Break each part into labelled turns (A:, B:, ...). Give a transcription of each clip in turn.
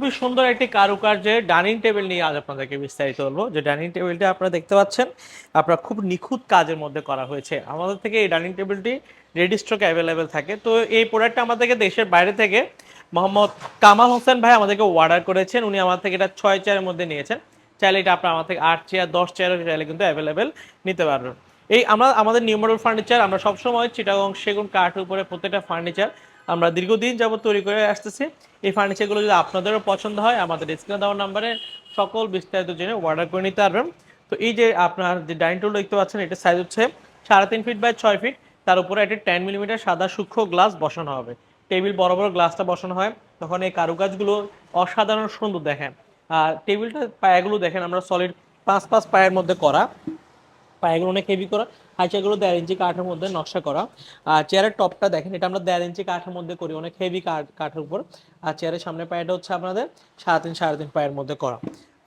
A: খুবই সুন্দর একটি কারুকার্যের ডাইনিং টেবিল নিয়ে আজ আপনাদেরকে বিস্তারিত বলবো। যে ডাইনিং টেবিলটা আপনারা দেখতে পাচ্ছেন, আপনার খুব নিখুঁত কাজের মধ্যে করা হয়েছে। আমাদের থেকে এই ডাইনিং টেবিলটি রেডি স্টক অ্যাভেলেবেল থাকে। তো এই প্রোডাক্টটা আমাদেরকে দেশের বাইরে থেকে মোহাম্মদ কামাল হোসেন ভাই আমাদেরকে অর্ডার করেছেন। উনি আমার থেকে এটা 6 চেয়ারের মধ্যে নিয়েছেন। চাইলে এটা আপনার আমার থেকে 8 চেয়ার 10 চেয়ারও চাইলে কিন্তু অ্যাভেলেবেল নিতে পারবেন। এই আমরা আমাদের নিউ মডেল ফার্নিচার আমরা সবসময় চিটাগং সেগুন কাঠের উপরে প্রত্যেকটা ফার্নিচার আমরা দীর্ঘদিন যাবত তৈরি করে আসতেছি। এই ফার্নিচারগুলো যদি আপনাদেরও পছন্দ হয় আমাদের স্ক্রিনে দেওয়া নাম্বারে সকল বিস্তারিত জেনে অর্ডার করে নিতে পারবেন। তো এই যে আপনার যে ডাইনিং টেবিল দেখতে পাচ্ছেন, এটা সাইজ হচ্ছে 3.5 ফিট বাই 6 ফিট। তার উপরে একটা 10 মিলিমিটার সাদা সূক্ষ্ম গ্লাস বসানো হবে। টেবিল বড় বড় গ্লাসটা বসানো হয়, তখন এই কারুকাজগুলো অসাধারণ সুন্দর দেখেন। আর টেবিলটা পায়াগুলো দেখেন আমরা সলিড 5 পায়ের মধ্যে করা। পায়াগুলো অনেক হেভি করা। হাইচাগুলো 1.5 ইঞ্চি কাঠের মধ্যে নকশা করা। আর চেয়ারের টপটা দেখেন, এটা আমরা 1.5 ইঞ্চি কাঠের মধ্যে করি, অনেক হেভি কাঠের উপর। আর চেয়ারের সামনের পায়াটা হচ্ছে আপনাদের 3.5 পায়ের মধ্যে করা।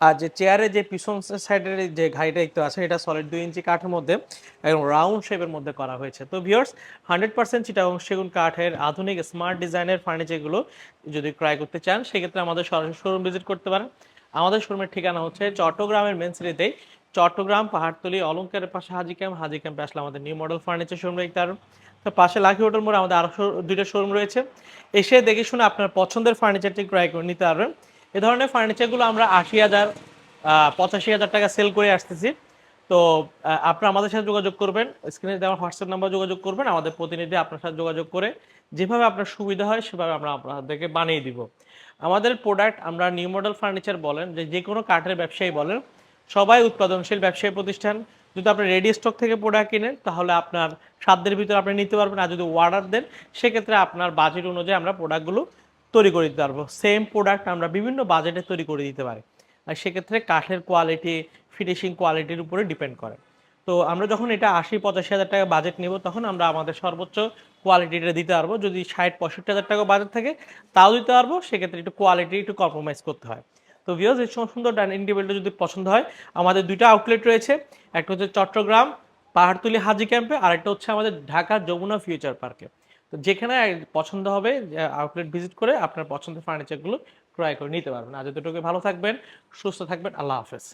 A: আর যে চেয়ারে যে পিছন সাইডের যে ঘাড়িটা দেখতে আছে, এটা সলিড 2 ইঞ্চি কাঠের মধ্যে একদম রাউন্ড শেপের মধ্যে করা হয়েছে। তো ভিউয়ার্স, 100% চিটাগং সেগুন কাঠের আধুনিক স্মার্ট ডিজাইনের ফার্নিচারগুলো যদি ক্রয় করতে চান, সেক্ষেত্রে আমাদের সরাসরি শোরুম ভিজিট করতে পারেন। আমাদের শোরুমের ঠিকানা হচ্ছে চট্টগ্রামের মেন সিটিতেই, চট্টগ্রাম পাহাড়তলী অলংকারের পাশে হাজি ক্যাম্পে আসলে আমাদের নিউ মডেল ফার্নিচার শোরুম দেখতে পারবেন। তো পাশে লাকি হোটেল মোড়ে আমাদের আরো দুইটা শোরুম রয়েছে। এসে দেখে শুনে আপনার পছন্দের ফার্নিচারটি ক্রয় করে নিতে পারবেন। এ ধরনের ফার্নিচারগুলো আমরা 80,000 85,000 টাকা সেল করে আসতেছি। তো আপনারা আমাদের সাথে যোগাযোগ করবেন, স্ক্রিনে দেওয়া হোয়াটসঅ্যাপ নাম্বার যোগাযোগ করবেন। আমাদের প্রতিনিধি আপনার সাথে যোগাযোগ করে যেভাবে আপনার সুবিধা হয় সেভাবে আমরা আপনাদেরকে বানিয়ে দিব। আমাদের প্রোডাক্ট আমরা নিউ মডেল ফার্নিচার বলেন, যে কোনো কাঠের ব্যবসায়ী বলেন, সবাই উৎপাদনশীল ব্যবসায়ী প্রতিষ্ঠান। যদি আপনি রেডি স্টক থেকে প্রোডাক্ট কিনেন তাহলে আপনার সাধ্যের ভিতরে আপনি নিতে পারবেন। আর যদি অর্ডার দেন, সেক্ষেত্রে আপনার বাজেট অনুযায়ী আমরা প্রোডাক্টগুলো তৈরি করে দিতে পারবো। সেম প্রোডাক্ট আমরা বিভিন্ন বাজেটে তৈরি করে দিতে পারি। আর সেক্ষেত্রে কাঠের কোয়ালিটি, ফিনিশিং কোয়ালিটির উপরে ডিপেন্ড করে। তো আমরা যখন এটা 80-85 হাজার টাকা বাজেট নেব, তখন আমরা আমাদের সর্বোচ্চ কোয়ালিটিটা দিতে পারবো। যদি 60-65 হাজার টাকা বাজেট থাকে, তাও দিতে পারবো। সেক্ষেত্রে একটু কোয়ালিটি একটু কম্প্রোমাইজ করতে হয়। তো ভিউয়ার্স, এই সুন্দর ডাইনিং টেবিলটা যদি পছন্দ হয়, আমাদের দুইটা আউটলেট রয়েছে। একটা হচ্ছে চট্টগ্রাম পাহাড়তলী হাজি ক্যাম্পে, আর একটা হচ্ছে আমাদের ঢাকা যমুনা ফিউচার পার্কে। তো যেখানে পছন্দ হবে আউটলেট ভিজিট করে আপনার পছন্দের ফার্নিচারগুলো ক্রয় করে নিতে পারবেন। আজ এতটুকু, ভালো থাকবেন, সুস্থ থাকবেন, আল্লাহ হাফেজ।